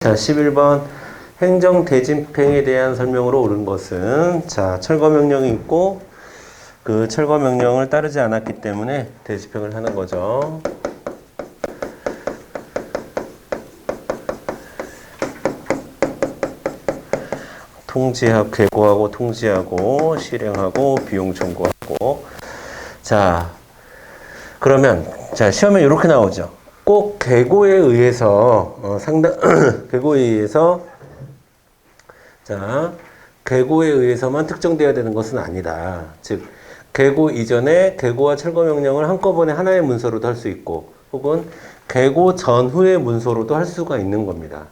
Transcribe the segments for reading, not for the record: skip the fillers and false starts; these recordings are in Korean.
자, 11번 행정 대집행에 대한 설명으로 옳은 것은 자, 철거 명령이 있고 그 철거 명령을 따르지 않았기 때문에 대집행을 하는 거죠. 통지하고 계고하고 통지하고 실행하고 비용 청구하고 자, 그러면 자, 시험에 이렇게 나오죠. 꼭 계고에 의해서 계고에 의해서 자, 계고에 의해서만 특정되어야 되는 것은 아니다. 즉 계고 이전에 계고와 철거 명령을 한꺼번에 하나의 문서로도 할 수 있고 혹은 계고 전후의 문서로도 할 수가 있는 겁니다.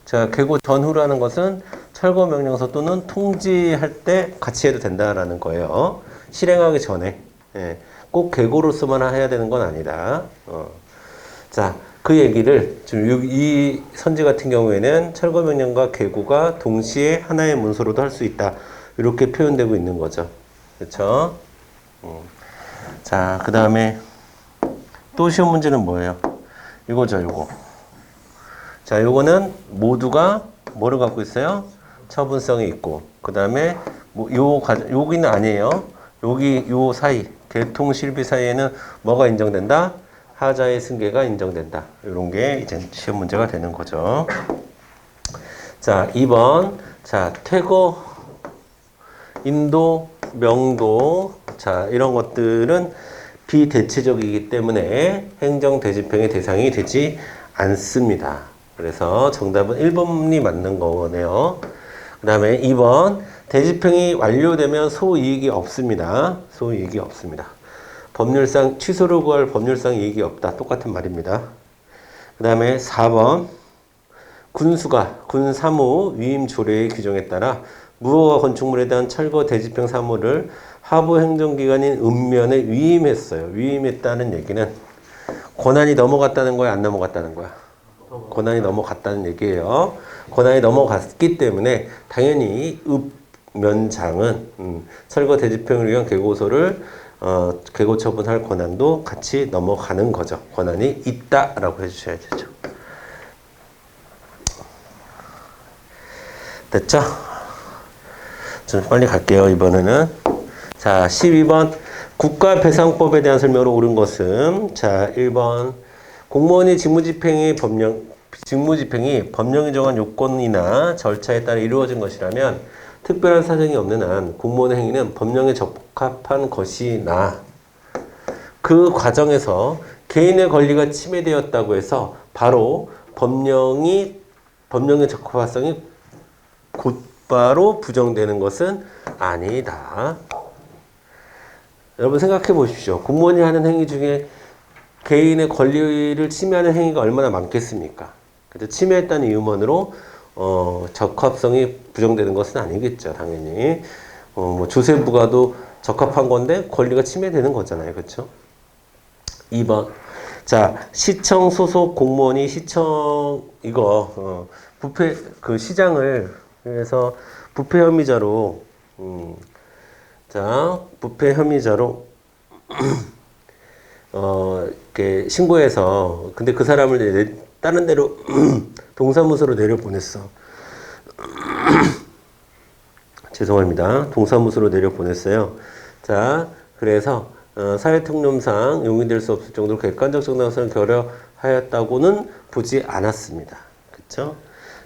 자, 계고 전후라는 것은 철거 명령서 또는 통지할 때 같이 해도 된다라는 거예요. 실행하기 전에. 예, 꼭 계고로서만 해야 되는 건 아니다. 자, 그 얘기를 지금 이 선지 같은 경우에는 철거 명령과 계고가 동시에 하나의 문서로도 할 수 있다. 이렇게 표현되고 있는 거죠. 그렇죠? 자, 그 다음에 또 시험 문제는 뭐예요? 이거죠, 요거. 자, 요거는 모두가 뭐를 갖고 있어요? 처분성이 있고, 그 다음에 뭐 여기는 아니에요. 요 사이, 개통 실비 사이에는 뭐가 인정된다? 하자의 승계가 인정된다. 이런 게 이제 시험 문제가 되는 거죠. 자, 2번. 자, 퇴거, 인도, 명도. 자, 이런 것들은 비대체적이기 때문에 행정 대집행의 대상이 되지 않습니다. 그래서 정답은 1번이 맞는 거네요. 그 다음에 2번. 대집행이 완료되면 소이익이 없습니다. 소이익이 없습니다. 법률상 취소를 구할 법률상 이익이 없다. 똑같은 말입니다. 그 다음에 4번 군수가 군사무 위임 조례의 규정에 따라 무허가 건축물에 대한 철거 대집행 사무를 하부 행정기관인 읍면에 위임했어요. 위임했다는 얘기는 권한이 넘어갔다는 거야, 안 넘어갔다는 거야? 권한이 넘어갔다는 얘기예요. 권한이 넘어갔기 때문에 당연히 읍면장은 철거 대집행을 위한 계고서를 계고 처분할 권한도 같이 넘어가는 거죠. 권한이 있다라고 해주셔야 되죠. 됐죠? 좀 빨리 갈게요. 이번에는 자, 12번 국가배상법에 대한 설명으로 옳은 것은 자, 1번 공무원이 직무집행이 법령이 정한 요건이나 절차에 따라 이루어진 것이라면 특별한 사정이 없는 한 공무원의 행위는 법령에 적합한 것이나 그 과정에서 개인의 권리가 침해되었다고 해서 바로 법령의 적합성이 곧바로 부정되는 것은 아니다. 여러분 생각해 보십시오. 공무원이 하는 행위 중에 개인의 권리를 침해하는 행위가 얼마나 많겠습니까? 그래서 침해했다는 이유만으로 적합성이 부정되는 것은 아니겠죠, 당연히. 뭐 조세부가도 적합한 건데 권리가 침해되는 거잖아요, 그렇죠? 2번. 자, 시청 소속 공무원이 부패 그 시장을 그래서 부패 혐의자로 자, 부패 혐의자로 이렇게 신고해서 근데 그 사람을 다른 데로 동사무소로 내려보냈어. 죄송합니다. 동사무소로 내려보냈어요. 자, 그래서 사회통념상 용인될 수 없을 정도로 객관적 정당성을 결여하였다고는 보지 않았습니다. 그렇죠?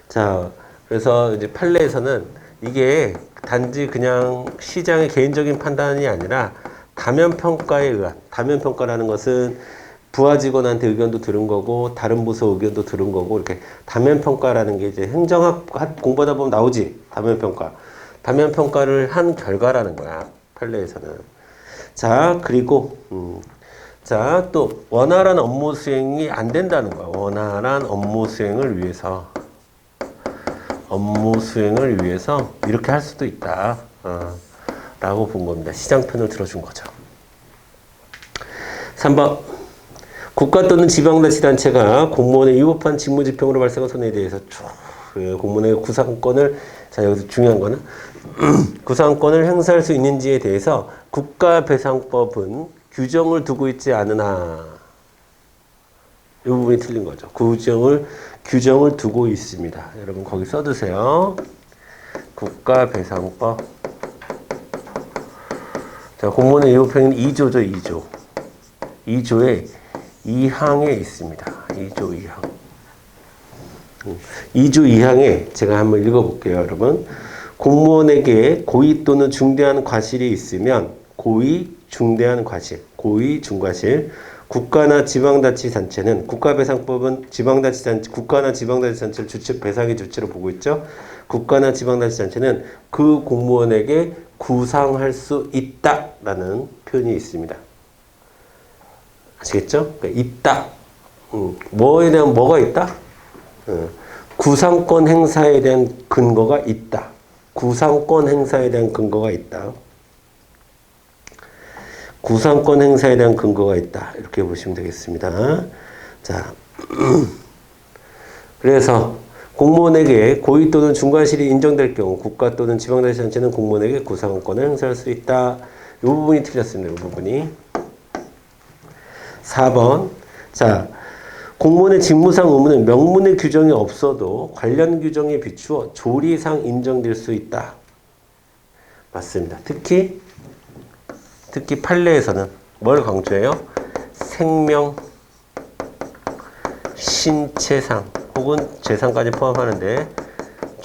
자, 그래서 이제 판례에서는 이게 단지 그냥 시장의 개인적인 판단이 아니라 다면평가에 의한, 다면평가라는 것은 부하 직원한테 의견도 들은 거고 다른 부서 의견도 들은 거고 이렇게 다면평가라는 게 이제 행정학 공부하다 보면 나오지. 다면평가를 한 결과라는 거야. 판례에서는. 자, 그리고 자, 또 원활한 업무 수행이 안 된다는 거야. 원활한 업무 수행을 위해서 이렇게 할 수도 있다. 라고 본 겁니다. 시장편을 들어준 거죠. 3번. 국가 또는 지방자치단체가 공무원의 위법한 직무집행으로 발생한 손해에 대해서 공무원의 구상권을 자, 여기서 중요한 거는 구상권을 행사할 수 있는지에 대해서 국가배상법은 규정을 두고 있지 않으나 이 부분이 틀린 거죠. 규정을 규정을 두고 있습니다. 여러분 거기 써두세요. 국가배상법. 자, 공무원의 위법행위는 2조죠, 2조. 2조에 2항에 있습니다. 2조 2항. 2조 2항에 제가 한번 읽어볼게요, 여러분. 공무원에게 고의 또는 중대한 과실이 있으면 고의, 중대한 과실, 고의, 중과실. 국가나 지방자치단체는 국가배상법은 지방자치단체, 국가나 지방자치단체를 주체 배상의 주체로 보고 있죠. 국가나 지방자치단체는 그 공무원에게 구상할 수 있다라는 표현이 있습니다. 아시겠죠? 그러니까 있다. 뭐에 대한 뭐가 있다? 구상권 행사에 대한 근거가 있다. 구상권 행사에 대한 근거가 있다. 구상권 행사에 대한 근거가 있다. 이렇게 보시면 되겠습니다. 자, 그래서 공무원에게 고의 또는 중과실이 인정될 경우 국가 또는 지방자치단체는 공무원에게 구상권을 행사할 수 있다. 이 부분이 틀렸습니다. 이 부분이. 4번. 자, 공무원의 직무상 의무는 명문의 규정이 없어도 관련 규정에 비추어 조리상 인정될 수 있다. 맞습니다. 특히 판례에서는 뭘 강조해요? 생명, 신체상 혹은 재산까지 포함하는데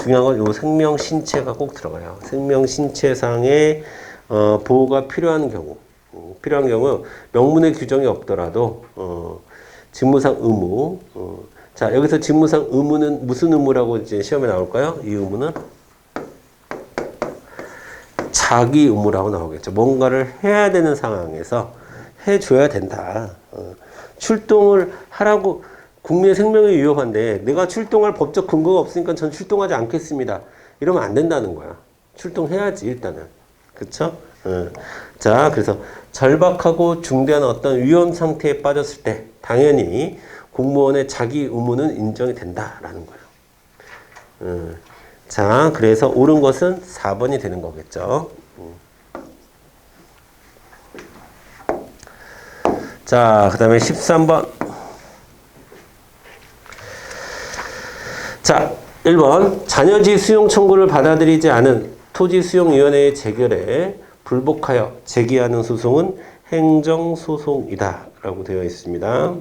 중요한 건 이 생명, 신체가 꼭 들어가요. 생명, 신체상의 보호가 필요한 경우 명문의 규정이 없더라도 직무상 의무. 자, 여기서 직무상 의무는 무슨 의무라고 이제 시험에 나올까요? 이 의무는 자기 의무라고 나오겠죠. 뭔가를 해야 되는 상황에서 해줘야 된다. 출동을 하라고 국민의 생명이 위협한데 내가 출동할 법적 근거가 없으니까 전 출동하지 않겠습니다. 이러면 안 된다는 거야. 출동해야지 일단은. 그쵸? 자, 그래서 절박하고 중대한 어떤 위험 상태에 빠졌을 때 당연히 공무원의 자기 의무는 인정이 된다라는 거예요. 자, 그래서 옳은 것은 4번이 되는 거겠죠. 자, 그 다음에 13번. 자, 1번. 자녀지 수용 청구를 받아들이지 않은 토지수용위원회의 재결에 불복하여 제기하는 소송은 행정소송이다 라고 되어 있습니다.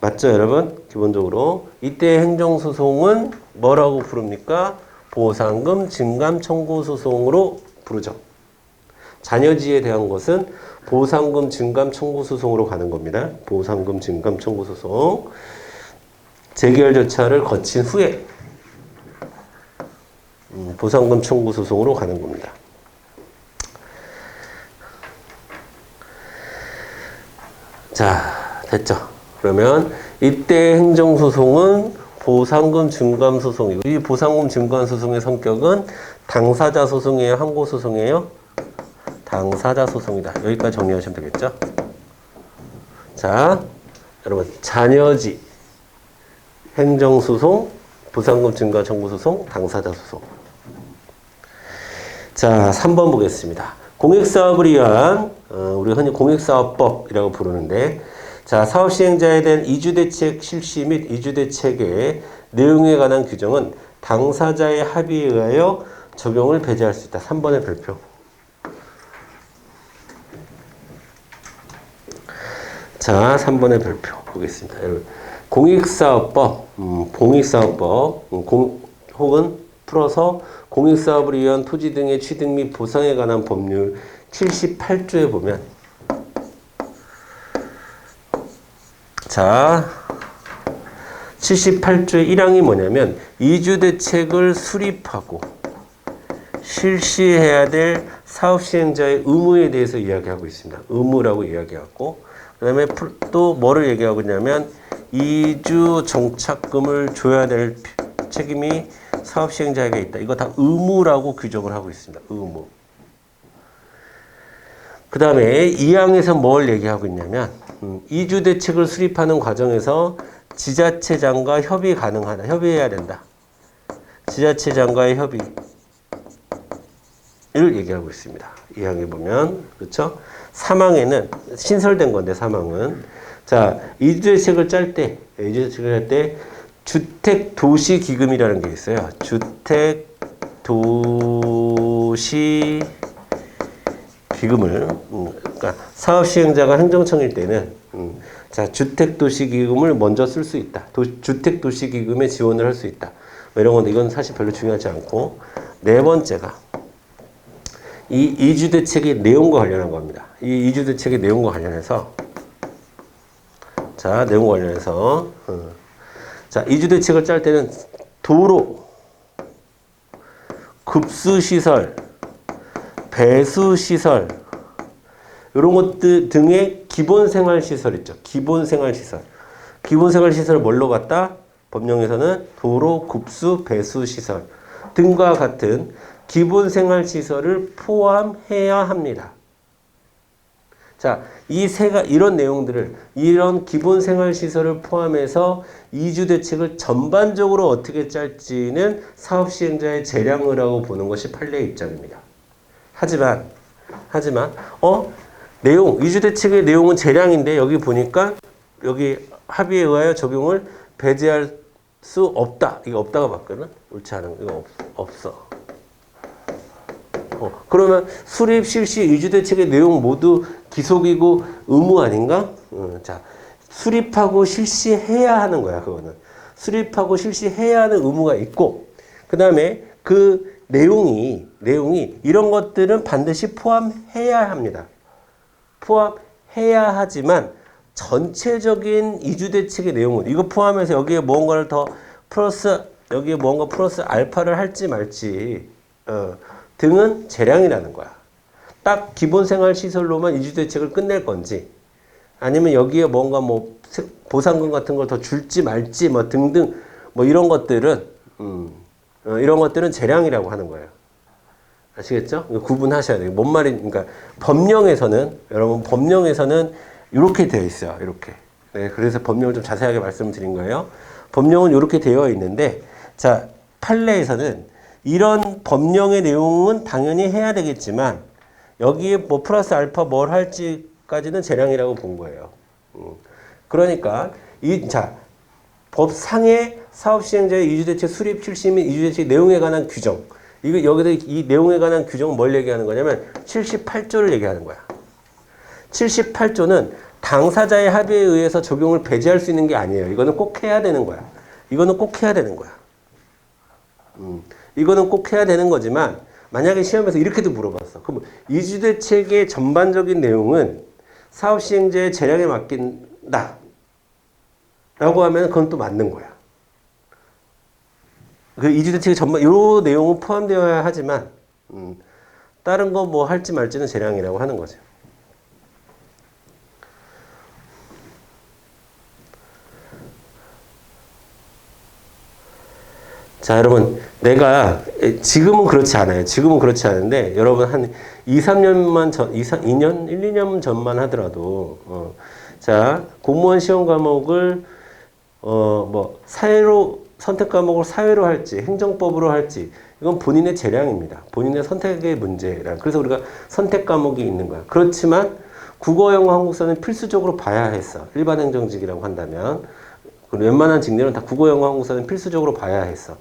맞죠, 여러분? 기본적으로 이때 행정소송은 뭐라고 부릅니까? 보상금 증감 청구 소송으로 부르죠. 자녀지에 대한 것은 보상금 증감 청구 소송으로 가는 겁니다. 보상금 증감 청구 소송. 재결 절차를 거친 후에 보상금 청구 소송으로 가는 겁니다. 자, 됐죠? 그러면 이때 행정소송은 보상금 증감 소송이고, 이 보상금 증감 소송의 성격은 당사자 소송이에요? 항고 소송이에요? 당사자 소송이다. 여기까지 정리하시면 되겠죠? 자, 여러분, 자녀지, 행정소송, 보상금 증감 청구 소송, 당사자 소송. 자, 3번 보겠습니다. 공익사업을 위한 우리 흔히 공익사업법이라고 부르는데, 자, 사업시행자에 대한 이주대책 실시 및 이주대책의 내용에 관한 규정은 당사자의 합의에 의하여 적용을 배제할 수 있다. 3번의 별표. 자, 3번의 별표 보겠습니다. 여러분, 공익사업법, 혹은 풀어서 공익사업을 위한 토지 등의 취득 및 보상에 관한 법률 78조에 보면, 자, 78조의 1항이 뭐냐면 이주대책을 수립하고 실시해야 될 사업시행자의 의무에 대해서 이야기하고 있습니다. 의무라고 이야기하고, 그 다음에 또 뭐를 얘기하고 있냐면 이주 정착금을 줘야 될 책임이 사업시행자에게 있다. 이거 다 의무라고 규정을 하고 있습니다. 의무. 그 다음에 2항에서 뭘 얘기하고 있냐면 이주대책을 수립하는 과정에서 지자체장과 협의 가능하다. 협의해야 된다. 지자체장과의 협의를 얘기하고 있습니다. 2항에 보면. 그렇죠? 3항에는 신설된 건데 3항은 자, 이주대책을 짤 때 주택도시기금이라는 게 있어요. 주택도시기금을 그러니까 사업시행자가 행정청일 때는 자 주택도시기금을 먼저 쓸 수 있다. 주택도시기금에 지원을 할 수 있다. 뭐 이런 건데 이건 사실 별로 중요하지 않고 네 번째가 이 이주대책의 내용과 관련한 겁니다. 이 이주대책의 내용과 관련해서 자 내용과 관련해서 자 이주대책을 짤 때는 도로, 급수시설, 배수시설 이런 것들 등의 기본생활시설 있죠. 기본생활시설. 기본생활시설을 뭘로 갖다? 법령에서는 도로, 급수, 배수시설 등과 같은 기본생활시설을 포함해야 합니다. 자, 이런 내용들을, 이런 기본생활시설을 포함해서 이주대책을 전반적으로 어떻게 짤지는 사업시행자의 재량의라고 보는 것이 판례의 입장입니다. 하지만, 이주대책의 내용은 재량인데 여기 보니까 여기 합의에 의하여 적용을 배제할 수 없다. 이거 없다가 맞거든? 옳지 않은 거. 이거 없어. 그러면 수립, 실시, 이주대책의 내용 모두 기속이고 의무 아닌가? 자, 수립하고 실시해야 하는 거야, 그거는. 수립하고 실시해야 하는 의무가 있고, 그 다음에 그 내용이 이런 것들은 반드시 포함해야 합니다. 포함해야 하지만 전체적인 이주대책의 내용은 이거 포함해서 여기에 무언가를 더 여기에 무언가 플러스 알파를 할지 말지 등은 재량이라는 거야. 딱 기본생활시설로만 이주대책을 끝낼 건지 아니면 여기에 뭔가 뭐 보상금 같은 걸 더 줄지 말지 뭐 등등 뭐 이런 것들은 재량이라고 하는 거예요. 아시겠죠? 구분하셔야 돼요. 뭔 말인가? 법령에서는 이렇게 되어 있어요. 이렇게. 네, 그래서 법령을 좀 자세하게 말씀을 드린 거예요. 법령은 이렇게 되어 있는데, 자, 판례에서는 이런 법령의 내용은 당연히 해야 되겠지만, 여기에 뭐 플러스 알파 뭘 할지까지는 재량이라고 본 거예요. 그러니까, 법상의 사업시행자의 이주대책 수립 실시 및 이주대책 내용에 관한 규정. 여기다 이 내용에 관한 규정은 뭘 얘기하는 거냐면 78조를 얘기하는 거야. 78조는 당사자의 합의에 의해서 적용을 배제할 수 있는 게 아니에요. 이거는 꼭 해야 되는 거야. 이거는 꼭 해야 되는 거지만 만약에 시험에서 이렇게도 물어봤어. 그럼 이주대책의 전반적인 내용은 사업시행자의 재량에 맡긴다. 라고 하면 그건 또 맞는 거야. 그 이주대책의 요 내용은 포함되어야 하지만, 다른 거 뭐 할지 말지는 재량이라고 하는 거죠. 자, 여러분, 내가, 지금은 그렇지 않아요. 지금은 그렇지 않은데, 여러분 한 2년, 2년 전만 하더라도, 자, 공무원 시험 과목을, 선택 과목을 사회로 할지, 행정법으로 할지, 이건 본인의 재량입니다. 본인의 선택의 문제라. 그래서 우리가 선택 과목이 있는 거야. 그렇지만, 국어, 영어, 한국사는 필수적으로 봐야 했어. 일반 행정직이라고 한다면. 웬만한 직렬은 다 국어, 영어, 한국사는 필수적으로 봐야 했어.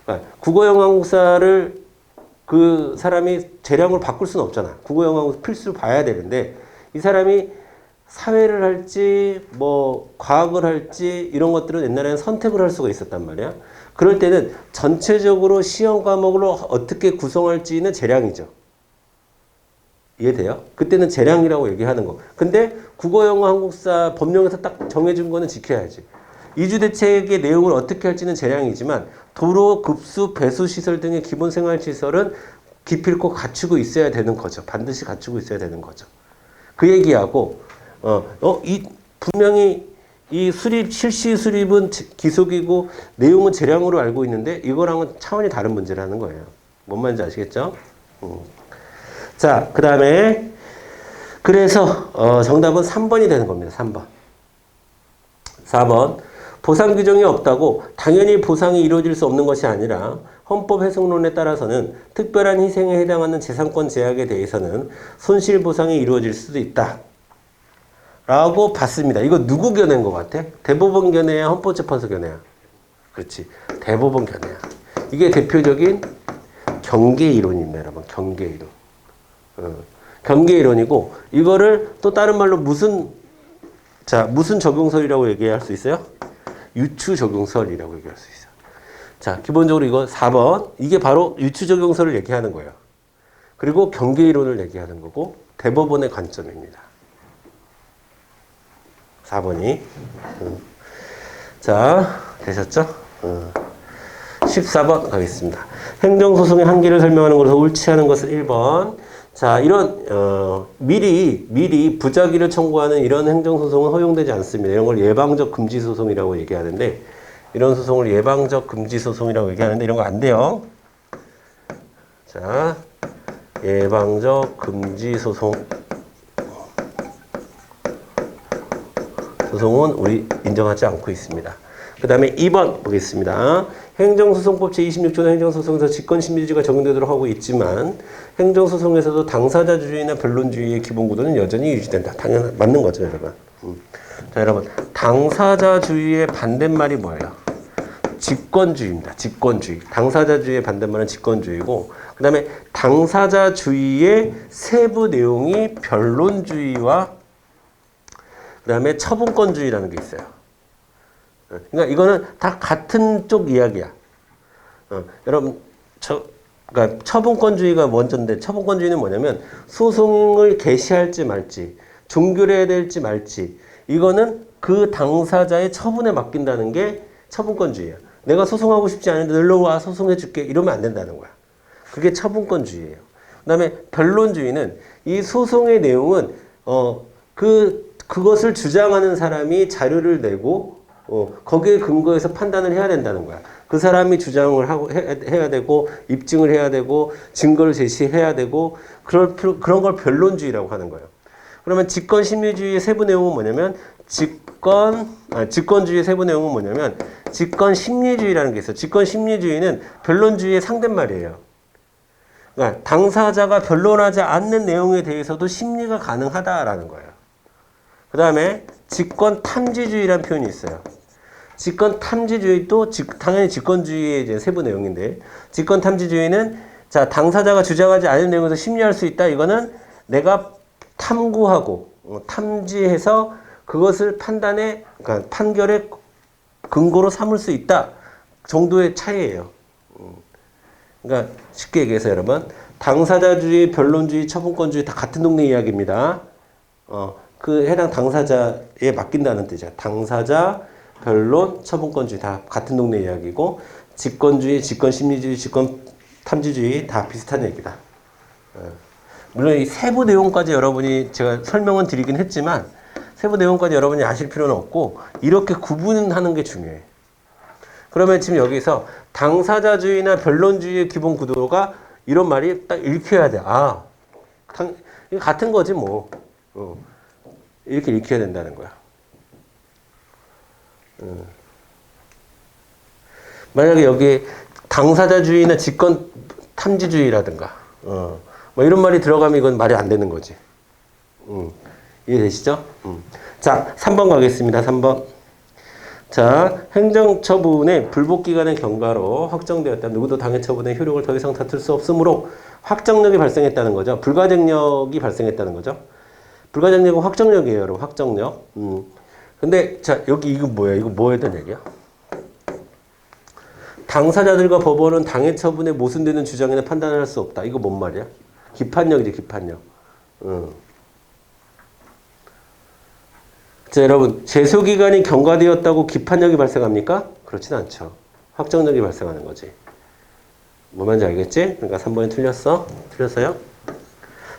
그러니까 국어, 영어, 한국사를 그 사람이 재량으로 바꿀 수는 없잖아. 국어, 영어, 한국사 필수로 봐야 되는데, 이 사람이 사회를 할지 뭐 과학을 할지 이런 것들은 옛날에는 선택을 할 수가 있었단 말이야. 그럴 때는 전체적으로 시험 과목으로 어떻게 구성할지는 재량이죠. 이해돼요? 그때는 재량이라고 얘기하는 거. 근데 국어, 영어, 한국사 법령에서 딱 정해준 거는 지켜야지. 이주대책의 내용을 어떻게 할지는 재량이지만 도로, 급수, 배수시설 등의 기본생활시설은 기필코 갖추고 있어야 되는 거죠. 반드시 갖추고 있어야 되는 거죠. 그 얘기하고 분명히 이 실시 수립은 기속이고 내용은 재량으로 알고 있는데 이거랑은 차원이 다른 문제라는 거예요. 뭔 말인지 아시겠죠? 자, 그 다음에 그래서 정답은 3번이 되는 겁니다. 3번. 4번. 보상 규정이 없다고 당연히 보상이 이루어질 수 없는 것이 아니라 헌법 해석론에 따라서는 특별한 희생에 해당하는 재산권 제약에 대해서는 손실 보상이 이루어질 수도 있다. 라고 봤습니다. 이거 누구 견해인 것 같아? 대법원 견해야? 헌법재판소 견해야? 그렇지. 대법원 견해야. 이게 대표적인 경계 이론입니다, 여러분. 경계 이론. 경계 이론이고 이거를 또 다른 말로 무슨 적용설이라고 얘기할 수 있어요? 유추 적용설이라고 얘기할 수 있어요. 자, 기본적으로 이거 4번. 이게 바로 유추 적용설을 얘기하는 거예요. 그리고 경계 이론을 얘기하는 거고 대법원의 관점입니다. 4번이. 자, 되셨죠? 14번 가겠습니다. 행정소송의 한계를 설명하는 것에서 옳지 않은 것은 1번. 자, 이런 미리 부작위를 청구하는 이런 행정소송은 허용되지 않습니다. 이런 걸 예방적 금지소송이라고 얘기하는데 이런 소송을 예방적 금지소송이라고 얘기하는데 이런 거 안 돼요. 자, 예방적 금지소송은 우리 인정하지 않고 있습니다. 그 다음에 2번 보겠습니다. 행정소송법 제26조는 행정소송에서 직권심리주의가 적용되도록 하고 있지만 행정소송에서도 당사자주의나 변론주의의 기본구도는 여전히 유지된다. 당연히 맞는 거죠, 여러분. 자, 여러분, 당사자주의의 반대말이 뭐예요? 직권주의입니다. 직권주의. 당사자주의의 반대말은 직권주의고 그 다음에 당사자주의의 세부 내용이 변론주의와 그 다음에 처분권주의라는 게 있어요. 그러니까 이거는 다 같은 쪽 이야기야. 여러분, 그러니까 처분권주의가 먼저인데 처분권주의는 뭐냐면 소송을 개시할지 말지, 종결해야 될지 말지 이거는 그 당사자의 처분에 맡긴다는 게 처분권주의야. 내가 소송하고 싶지 않은데 놀러 와 소송해줄게 이러면 안 된다는 거야. 그게 처분권주의예요. 그다음에 변론주의는 이 소송의 내용은 그것을 주장하는 사람이 자료를 내고 거기에 근거해서 판단을 해야 된다는 거야. 그 사람이 주장을 해야 되고 입증을 해야 되고 증거를 제시해야 되고 그런 걸 변론주의라고 하는 거예요. 그러면 직권심리주의의 세부 내용은 뭐냐면 직권주의의 세부 내용은 뭐냐면 직권심리주의라는 게 있어요. 직권심리주의는 변론주의의 상대말이에요. 그러니까 당사자가 변론하지 않는 내용에 대해서도 심리가 가능하다라는 거예요. 그 다음에 직권탐지주의라는 표현이 있어요. 직권탐지주의도 당연히 직권주의의 이제 세부 내용인데 직권탐지주의는 자 당사자가 주장하지 않은 내용에서 심리할 수 있다. 이거는 내가 탐구하고 탐지해서 그것을 그러니까 판결의 근거로 삼을 수 있다 정도의 차이예요. 그러니까 쉽게 얘기해서 여러분 당사자주의, 변론주의, 처분권주의 다 같은 동네 이야기입니다. 그 해당 당사자에 맡긴다는 뜻이야. 당사자, 변론, 처분권주의 다 같은 동네 이야기고 직권주의, 직권심리주의, 직권탐지주의 다 비슷한 얘기다. 물론 이 세부 내용까지 여러분이 제가 설명은 드리긴 했지만 세부 내용까지 여러분이 아실 필요는 없고 이렇게 구분하는 게 중요해. 그러면 지금 여기서 당사자주의나 변론주의의 기본 구도가 이런 말이 딱 읽혀야 돼. 이거 같은 거지 뭐. 이렇게 읽혀야 된다는 거야. 만약에 여기 당사자주의나 직권 탐지주의라든가 뭐 이런 말이 들어가면 이건 말이 안 되는 거지. 이해되시죠? 자, 3번 가겠습니다. 3번. 자, 행정처분의 불복기간의 경과로 확정되었다. 누구도 당해처분의 효력을 더 이상 다툴 수 없으므로 확정력이 발생했다는 거죠. 불가쟁력이 발생했다는 거죠. 불가쟁력은 확정력이에요, 여러분. 확정력. 근데 자, 여기 이거 뭐야? 이거 뭐에 대한 얘기야? 당사자들과 법원은 당해 처분에 모순되는 주장이나 판단을 할 수 없다. 이거 뭔 말이야? 기판력이지, 기판력. 자, 여러분, 제소기간이 경과되었다고 기판력이 발생합니까? 그렇진 않죠. 확정력이 발생하는 거지. 뭐 말인지 알겠지? 그러니까 3번이 틀렸어. 틀렸어요?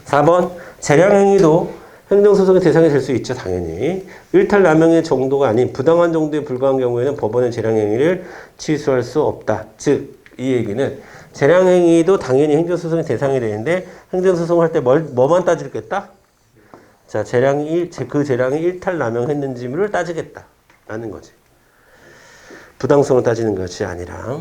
4번, 재량행위도 행정소송의 대상이 될 수 있죠. 당연히. 일탈남용의 정도가 아닌 부당한 정도에 불과한 경우에는 법원의 재량행위를 취소할 수 없다. 즉, 이 얘기는 재량행위도 당연히 행정소송의 대상이 되는데 행정소송을 할 때 뭐만 따지겠다? 자, 그 재량이 일탈남용했는지를 따지겠다. 라는 거지. 부당성을 따지는 것이 아니라.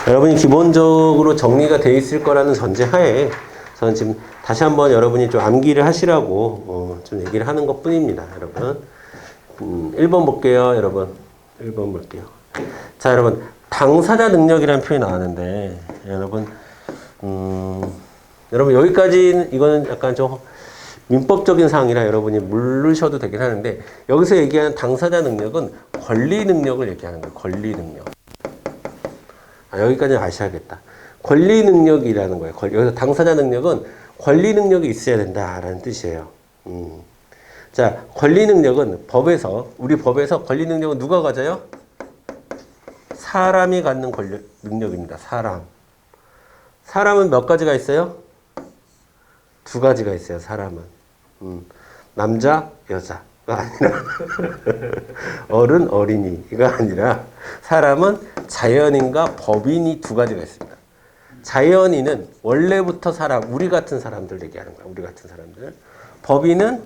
여러분이 기본적으로 정리가 돼 있을 거라는 전제하에 저는 지금 다시 한번 여러분이 좀 암기를 하시라고 좀 얘기를 하는 것 뿐입니다, 여러분. 1번 볼게요, 여러분. 1번 볼게요. 자, 여러분. 당사자 능력이라는 표현이 나왔는데, 여러분, 여러분, 여기까지는 이거는 약간 좀 민법적인 사항이라 여러분이 모르셔도 되긴 하는데, 여기서 얘기하는 당사자 능력은 권리 능력을 얘기하는 거예요. 권리 능력. 여기까지는 아셔야겠다. 권리 능력이라는 거예요. 여기서 당사자 능력은 권리 능력이 있어야 된다라는 뜻이에요. 자, 권리 능력은 법에서, 우리 법에서 권리 능력은 누가 가져요? 사람이 갖는 권리 능력입니다. 사람. 사람은 몇 가지가 있어요? 두 가지가 있어요. 사람은. 남자, 여자가 아니라 어른, 어린이가 아니라 사람은 자연인과 법인이 두 가지가 있습니다. 자연인은 원래부터 사람, 우리 같은 사람들 얘기하는 거야. 우리 같은 사람들. 법인은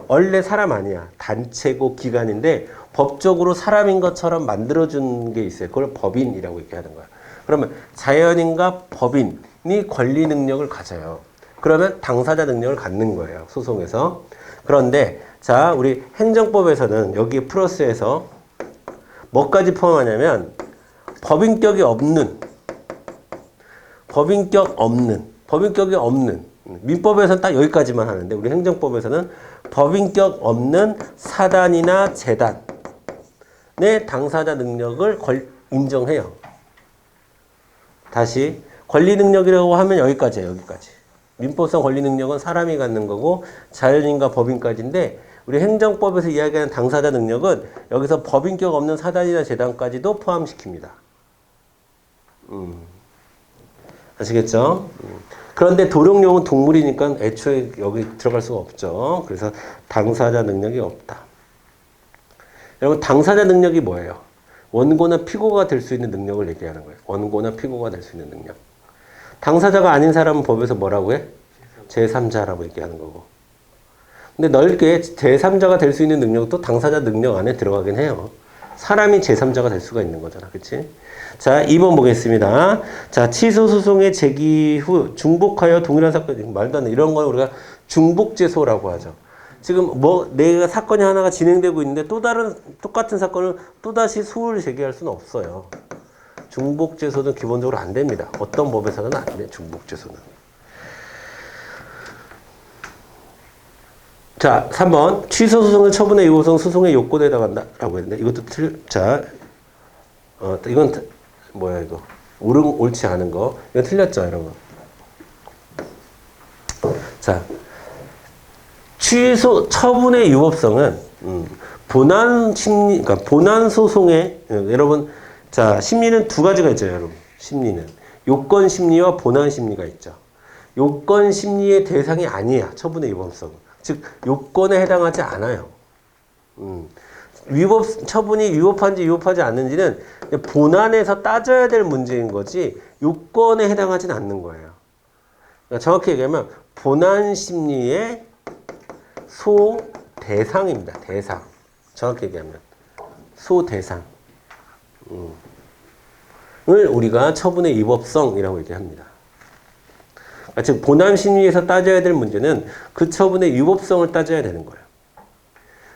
원래 사람 아니야. 단체고 기관인데 법적으로 사람인 것처럼 만들어준 게 있어요. 그걸 법인이라고 얘기하는 거야. 그러면 자연인과 법인이 권리 능력을 가져요. 그러면 당사자 능력을 갖는 거예요. 소송에서. 그런데 자, 우리 행정법에서는 여기 플러스에서 뭐까지 포함하냐면 법인격이 없는, 법인격이 없는, 민법에서는 딱 여기까지만 하는데 우리 행정법에서는 법인격 없는 사단이나 재단의 당사자 능력을 인정해요. 다시 권리 능력이라고 하면 여기까지예요. 여기까지. 민법상 권리 능력은 사람이 갖는 거고 자연인과 법인까지인데 우리 행정법에서 이야기하는 당사자 능력은 여기서 법인격 없는 사단이나 재단까지도 포함시킵니다. 아시겠죠? 그런데 도룡뇽은 동물이니까 애초에 여기 들어갈 수가 없죠. 그래서 당사자 능력이 없다. 여러분, 당사자 능력이 뭐예요? 원고나 피고가 될 수 있는 능력을 얘기하는 거예요. 원고나 피고가 될 수 있는 능력. 당사자가 아닌 사람은 법에서 뭐라고 해? 제3자라고 얘기하는 거고. 근데 넓게 제3자가 될 수 있는 능력도 당사자 능력 안에 들어가긴 해요. 사람이 제3자가 될 수가 있는 거잖아. 그치? 자, 2번 보겠습니다. 자, 취소소송의 제기 후 중복하여 동일한 사건, 말도 안 돼. 이런 건 우리가 중복제소라고 하죠. 지금 내가 사건이 하나가 진행되고 있는데 또 다른 똑같은 사건을 또다시 소를 제기할 수는 없어요. 중복제소는 기본적으로 안 됩니다. 어떤 법에서는 안 돼, 중복제소는. 자, 3번. 취소소송은 처분의 유효성 소송의 요건에 해당한다라고 했는데 이것도 자, 이건 뭐야 이거? 옳지 않은 거. 이건 틀렸죠, 여러분. 자, 처분의 유법성은 그러니까 본안 소송의 여러분, 자, 심리는 두 가지가 있죠, 여러분. 심리는 요건 심리와 본안 심리가 있죠. 요건 심리의 대상이 아니야, 처분의 유법성은. 즉 요건에 해당하지 않아요. 처분이 위법한지 위법하지 않는지는 본안에서 따져야 될 문제인 거지 요건에 해당하지는 않는 거예요. 그러니까 정확히 얘기하면 본안 심리의 소대상입니다. 대상. 정확히 얘기하면 소대상. 을 우리가 처분의 위법성이라고 얘기합니다. 즉 본안 심리에서 따져야 될 문제는 그 처분의 위법성을 따져야 되는 거예요.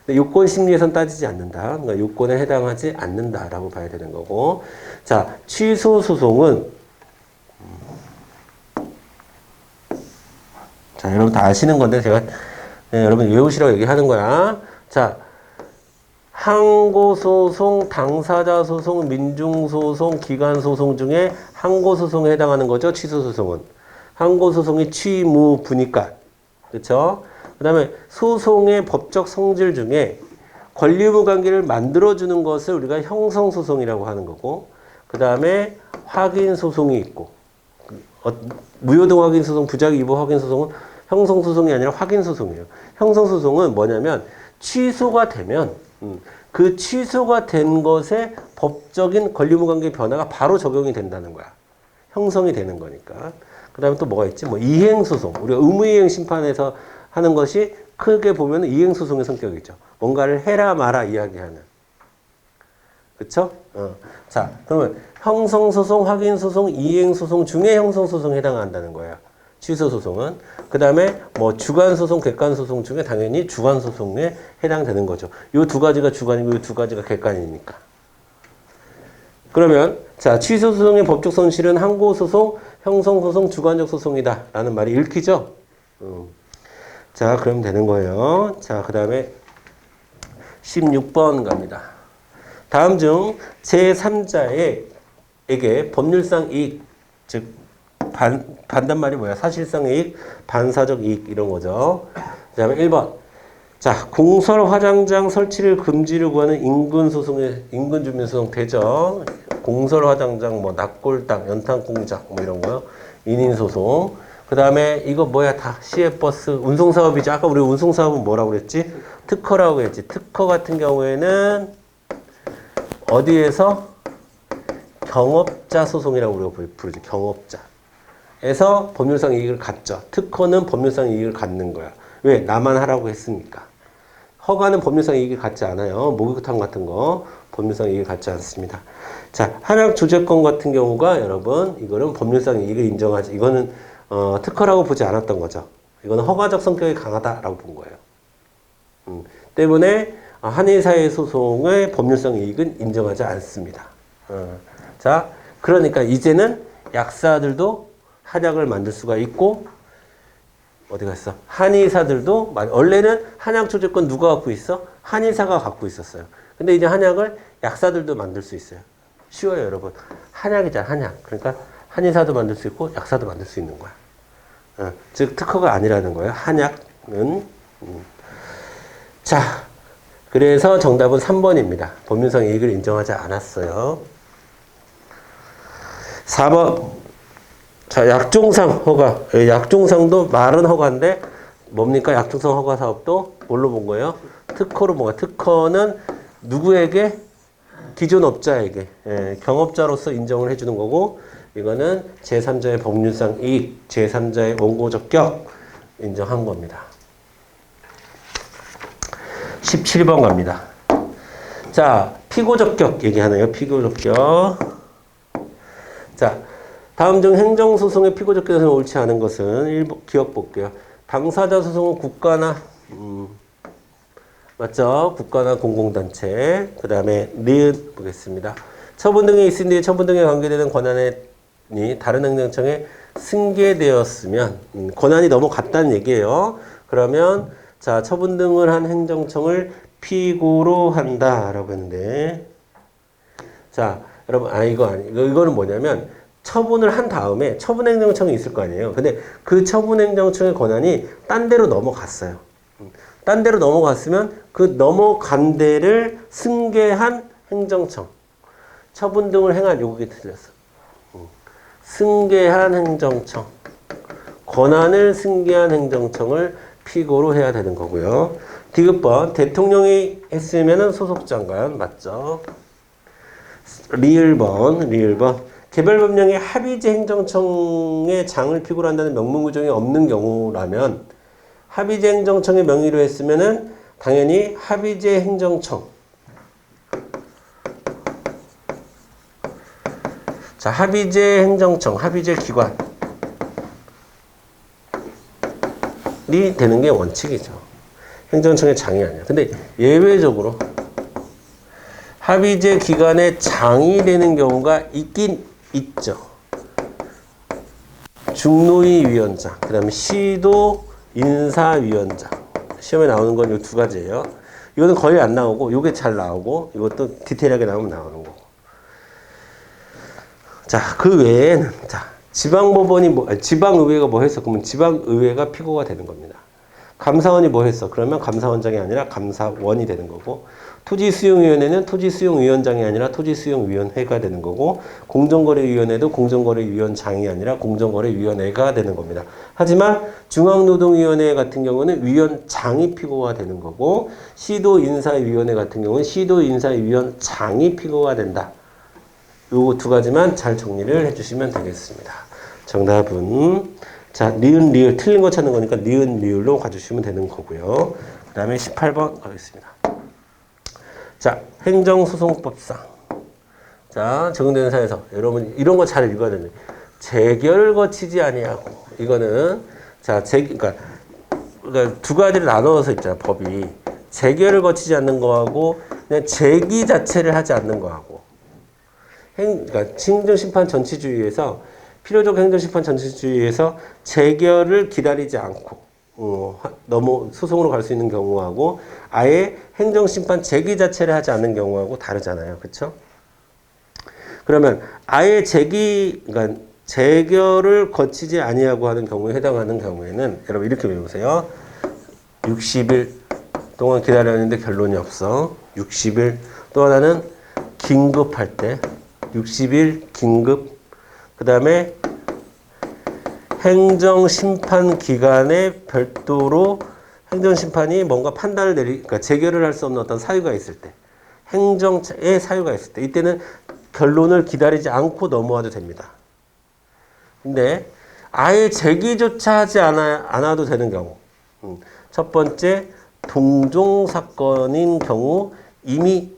근데 요건 심리에서는 따지지 않는다. 그러니까 요건에 해당하지 않는다라고 봐야 되는 거고. 자, 취소 소송은 자, 여러분 다 아시는 건데 제가 여러분 외우시라고 얘기하는 거야. 자, 항고소송, 당사자소송, 민중소송, 기관소송 중에 항고소송에 해당하는 거죠. 취소소송은. 항고소송이 취무부니까. 그렇죠? 그 다음에 소송의 법적 성질 중에 권리의무 관계를 만들어주는 것을 우리가 형성소송이라고 하는 거고, 그 다음에 확인소송이 있고, 무효등 확인소송, 부작위 위법 확인소송은 형성소송이 아니라 확인소송이에요. 형성소송은 뭐냐면 취소가 되면 그 취소가 된 것에 법적인 권리의무 관계 변화가 바로 적용이 된다는 거야. 형성이 되는 거니까. 그 다음에 또 뭐가 있지? 뭐 이행소송. 우리가 의무이행 심판에서 하는 것이 크게 보면 이행소송의 성격이죠. 뭔가를 해라 마라 이야기하는. 그쵸? 자, 그러면 형성소송, 확인소송, 이행소송 중에 형성소송에 해당한다는 거야. 취소 소송은. 그 다음에 뭐 주관 소송, 객관 소송 중에 당연히 주관 소송에 해당되는 거죠. 이 두 가지가 주관이고 이 두 가지가 객관이니까. 그러면 자, 취소 소송의 법적 손실은 항고 소송, 형성 소송, 주관적 소송이다 라는 말이 읽히죠. 자, 그럼 되는 거예요. 자, 그 다음에 16번 갑니다. 다음 중 제3자에게 법률상 이익, 즉 반대말이 뭐야? 사실상 이익, 반사적 이익 이런 거죠. 그 다음에 1번. 자, 공설 화장장 설치를 금지를 구하는 인근 소송의 인근 주민 소송 되죠. 공설 화장장 뭐 납골 땅, 연탄 공장 뭐 이런 거요. 인인 소송. 그다음에 이거 뭐야? 다 시외버스 운송 사업이죠. 아까 우리 운송 사업은 뭐라고 그랬지? 특허라고 했지. 특허 같은 경우에는 어디에서 경업자 소송이라고 우리가 부르죠. 경업자에서 법률상 이익을 갖죠. 특허는 법률상 이익을 갖는 거야. 왜? 나만 하라고 했으니까. 허가는 법률상 이익을 갖지 않아요. 목욕탕 같은 거 법률상 이익을 갖지 않습니다. 자, 한약 조제권 같은 경우가 여러분 이거는 법률상 이익을 인정하지. 이거는 특허라고 보지 않았던 거죠. 이거는 허가적 성격이 강하다라고 본 거예요. 때문에 한의사의 소송의 법률상 이익은 인정하지 않습니다. 자, 그러니까 이제는 약사들도 한약을 만들 수가 있고 어디 갔어? 한의사들도 원래는 한약 조제권 누가 갖고 있어? 한의사가 갖고 있었어요. 근데 이제 한약을 약사들도 만들 수 있어요. 쉬워요, 여러분. 한약이잖아, 한약. 그러니까 한의사도 만들 수 있고 약사도 만들 수 있는 거야. 즉 특허가 아니라는 거예요. 한약은. 자, 그래서 정답은 3번입니다. 법률상 이익을 인정하지 않았어요. 4번. 자, 약종상 허가. 약종상도 말은 허가인데 뭡니까? 약종상 허가 사업도 뭘로 본 거예요? 특허로 본 거예요. 특허는 누구에게? 기존 업자에게. 경업자로서 인정을 해주는 거고 이거는 제3자의 법률상 이익, 제3자의 원고적격 인정한 겁니다. 17번 갑니다. 자, 피고적격 얘기하네요. 피고적격. 자, 다음 중 행정소송의 피고적격에서 옳지 않은 것은 기억 볼게요. 당사자 소송은 국가나 맞죠? 국가나 공공단체. 그 다음에 니은 보겠습니다. 처분 등이 있은 뒤에 처분 등에 관계되는 권한이 다른 행정청에 승계되었으면 권한이 넘어갔다는 얘기예요. 그러면 자, 처분 등을 한 행정청을 피고로 한다라고 했는데 자, 여러분 이거는 뭐냐면 처분을 한 다음에 처분행정청이 있을 거 아니에요. 근데 그 처분행정청의 권한이 딴 데로 넘어갔어요. 딴 데로 넘어갔으면 그 넘어간 데를 승계한 행정청. 처분 등을 행한 요게 틀렸어. 승계한 행정청. 권한을 승계한 행정청을 피고로 해야 되는 거고요. 디귿번 대통령이 했으면 소속 장관 맞죠? 리을번 개별법령에 합의제 행정청의 장을 피고로 한다는 명문 규정이 없는 경우라면 합의제 행정청의 명의로 했으면은 당연히 합의제 행정청. 자, 합의제 행정청, 합의제 기관이 되는 게 원칙이죠. 행정청의 장이 아니야. 근데 예외적으로 합의제 기관의 장이 되는 경우가 있긴 있죠. 중노위 위원장, 그 다음에 시도 인사위원장. 시험에 나오는 건 이 두 가지예요. 이거는 거의 안 나오고, 이게 잘 나오고, 이것도 디테일하게 나오면 나오는 거고. 자, 그 외에는, 자, 지방법원이 지방의회가 뭐 했어? 그러면 지방의회가 피고가 되는 겁니다. 감사원이 뭐 했어? 그러면 감사원장이 아니라 감사원이 되는 거고, 토지수용위원회는 토지수용위원장이 아니라 토지수용위원회가 되는 거고, 공정거래위원회도 공정거래위원장이 아니라 공정거래위원회가 되는 겁니다. 하지만 중앙노동위원회 같은 경우는 위원장이 피고가 되는 거고, 시도인사위원회 같은 경우는 시도인사위원장이 피고가 된다. 요 두 가지만 잘 정리를 해주시면 되겠습니다. 정답은 자, 니은, 리을 틀린 거 찾는 거니까 니은, 리을로 가주시면 되는 거고요. 그 다음에 18번 가겠습니다. 자, 행정소송법상. 자, 적용되는 사에서 여러분 이런 거 잘 읽어야 됩니다. 재결을 거치지 아니하고 이거는 자, 그러니까 두 가지를 나눠서 있잖아 법이. 재결을 거치지 않는 거하고 그냥 재기 자체를 하지 않는 거하고 그러니까 행정심판 전치주의에서 필요적 행정심판 전치주의에서 재결을 기다리지 않고 너무 소송으로 갈 수 있는 경우하고 아예 행정심판 재기 자체를 하지 않는 경우하고 다르잖아요. 그렇죠? 그러면 아예 그러니까 재결을 거치지 아니하고 하는 경우에 해당하는 경우에는 여러분 이렇게 외우세요. 60일 동안 기다렸는데 결론이 없어. 60일. 또 하나는 긴급할 때 60일 긴급. 그 다음에 행정심판 기간에 별도로 행정심판이 뭔가 판단을 그러니까 재결을 할 수 없는 어떤 사유가 있을 때 행정의 사유가 있을 때 이때는 결론을 기다리지 않고 넘어와도 됩니다. 근데 아예 제기조차 하지 않아도 되는 경우 첫 번째 동종사건인 경우 이미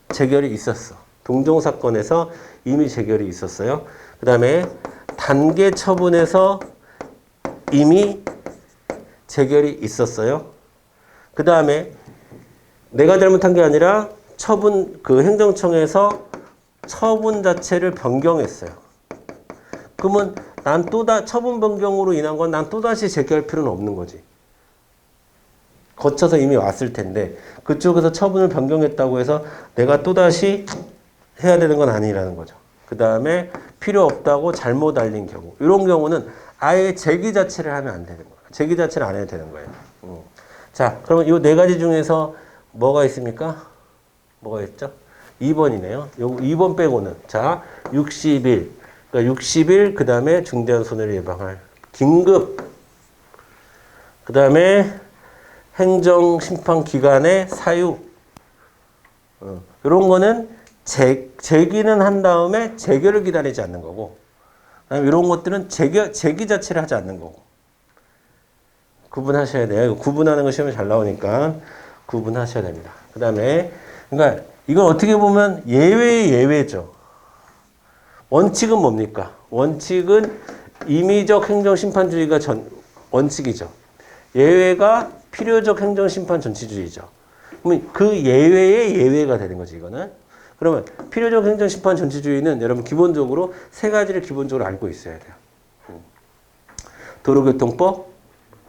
재결이 있었어. 동종사건에서 이미 재결이 있었어요. 그 다음에 단계 처분에서 이미 재결이 있었어요. 그 다음에 내가 잘못한 게 아니라 그 행정청에서 처분 자체를 변경했어요. 그러면 처분 변경으로 인한 건 난 또다시 재결할 필요는 없는 거지. 거쳐서 이미 왔을 텐데 그쪽에서 처분을 변경했다고 해서 내가 또다시 해야 되는 건 아니라는 거죠. 그 다음에 필요 없다고 잘못 알린 경우 이런 경우는 아예 재기 자체를 하면 안 되는 거예요. 재기 자체를 안 해도 되는 거예요. 자, 그러면 이 네 가지 중에서 뭐가 있습니까? 뭐가 있죠? 2번이네요. 요 2번 빼고는 자 60일 그러니까 60일 그 다음에 중대한 손해를 예방할 긴급 그 다음에 행정심판기관의 사유 이런 거는 재기는 한 다음에 재결을 기다리지 않는 거고 그다음에 이런 것들은 재기 자체를 하지 않는 거고 구분하셔야 돼요. 구분하는 거 시험에 잘 나오니까 구분하셔야 됩니다. 그 다음에 그러니까 이건 어떻게 보면 예외의 예외죠. 원칙은 뭡니까? 원칙은 임의적 행정심판주의가 원칙이죠. 예외가 필요적 행정심판 전치주의죠. 그러면 그 예외의 예외가 되는 거지, 이거는. 그러면 필요적 행정심판 전치주의는 여러분 기본적으로 세 가지를 기본적으로 알고 있어야 돼요. 도로교통법,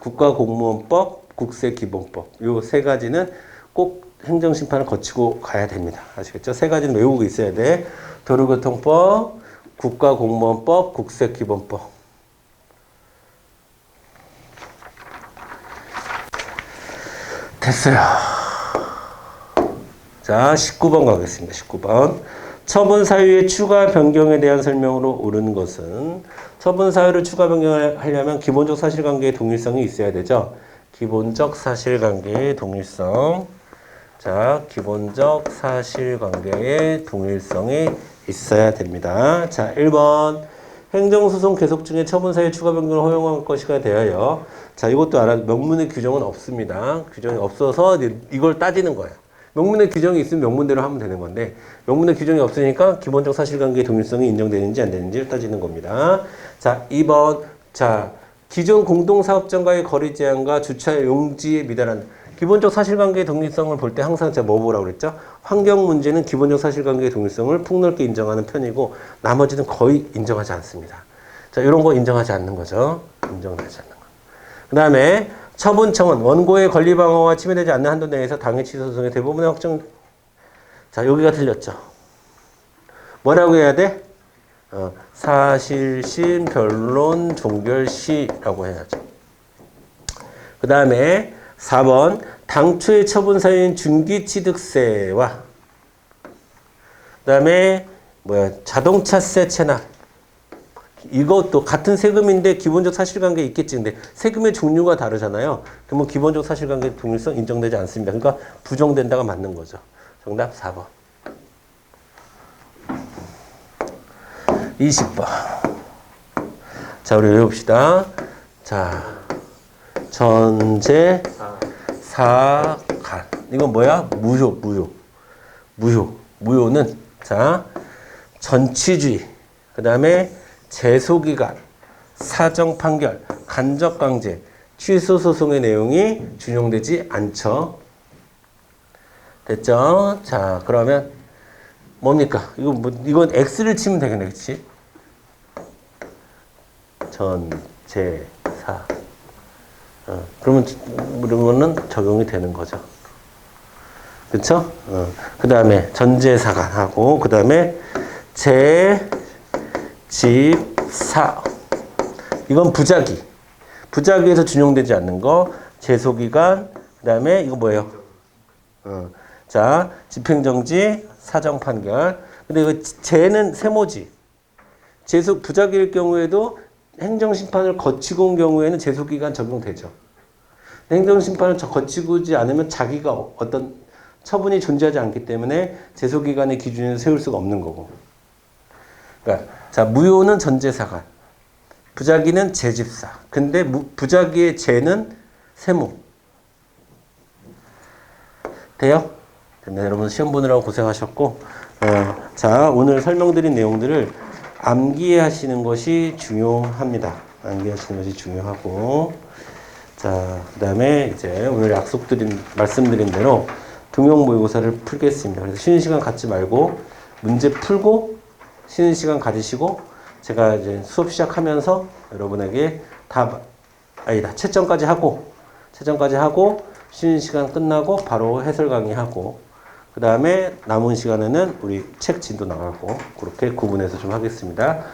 국가공무원법, 국세기본법. 이 세 가지는 꼭 행정심판을 거치고 가야 됩니다. 아시겠죠? 세 가지는 외우고 있어야 돼. 도로교통법, 국가공무원법, 국세기본법. 됐어요. 자, 19번 가겠습니다. 19번. 처분 사유의 추가 변경에 대한 설명으로 옳은 것은 처분 사유를 추가 변경하려면 기본적 사실관계의 동일성이 있어야 되죠. 기본적 사실관계의 동일성. 자, 기본적 사실관계의 동일성이 있어야 됩니다. 자, 1번. 행정소송 계속 중에 처분 사유 추가 변경을 허용할 것이가 되어요. 자, 이것도 알아. 명문의 규정은 없습니다. 규정이 없어서 이걸 따지는 거예요. 명문의 규정이 있으면 명문대로 하면 되는 건데 명문의 규정이 없으니까 기본적 사실관계의 동일성이 인정되는지 안 되는지를 따지는 겁니다. 자, 2번. 자, 기존 공동사업장과의 거리 제한과 주차 용지에 미달한 기본적 사실관계의 동일성을 볼 때 항상 제가 뭐 보라고 그랬죠? 환경 문제는 기본적 사실관계의 동일성을 폭넓게 인정하는 편이고 나머지는 거의 인정하지 않습니다. 자, 이런 거 인정하지 않는 거죠. 인정하지 않는 거. 그 다음에 처분청은 원고의 권리 방어와 침해되지 않는 한도 내에서 당해 취소 소송의 대부분의 확정. 자, 여기가 틀렸죠. 뭐라고 해야 돼? 사실심, 변론, 종결시라고 해야죠. 그 다음에 4번 당초의 처분 사유인 중기취득세와 그 다음에 자동차세 체납 이것도 같은 세금인데 기본적 사실관계 있겠지. 근데 세금의 종류가 다르잖아요. 그러면 기본적 사실관계 동일성 인정되지 않습니다. 그러니까 부정된다가 맞는 거죠. 정답 4번. 20번. 자, 우리 외웁시다. 자, 전제 사간. 이건 뭐야? 무효는 자, 전치주의. 그 다음에 제소기간, 사정판결, 간접강제, 취소소송의 내용이 준용되지 않죠. 됐죠? 자, 그러면 뭡니까? 이건 X를 치면 되겠네, 그치? 전제사. 그러면은 적용이 되는 거죠. 그쵸? 그 다음에 전제사간하고, 그 다음에 제집사. 이건 부작위. 부작위에서 준용되지 않는 거. 제소기간, 그 다음에 이거 뭐예요? 자, 집행정지, 사정판결. 근데 이거 제는 세모지. 부작위일 경우에도 행정심판을 거치고 온 경우에는 제소기간 적용되죠. 행정심판을 거치고지 않으면 자기가 어떤 처분이 존재하지 않기 때문에 제소기간의 기준을 세울 수가 없는 거고. 그러니까 자, 무효는 전제사간, 부작위는 제집사. 근데 부작위의 제는 세모. 돼요? 네, 여러분 시험 보느라고 고생하셨고, 자, 오늘 설명드린 내용들을 암기하시는 것이 중요합니다. 암기하시는 것이 중요하고, 자, 그 다음에 이제 오늘 말씀드린 대로 등용 모의고사를 풀겠습니다. 그래서 쉬는 시간 갖지 말고 문제 풀고 쉬는 시간 가지시고 제가 이제 수업 시작하면서 여러분에게 채점까지 하고 쉬는 시간 끝나고 바로 해설 강의하고 그 다음에 남은 시간에는 우리 책 진도 나가고 그렇게 구분해서 좀 하겠습니다.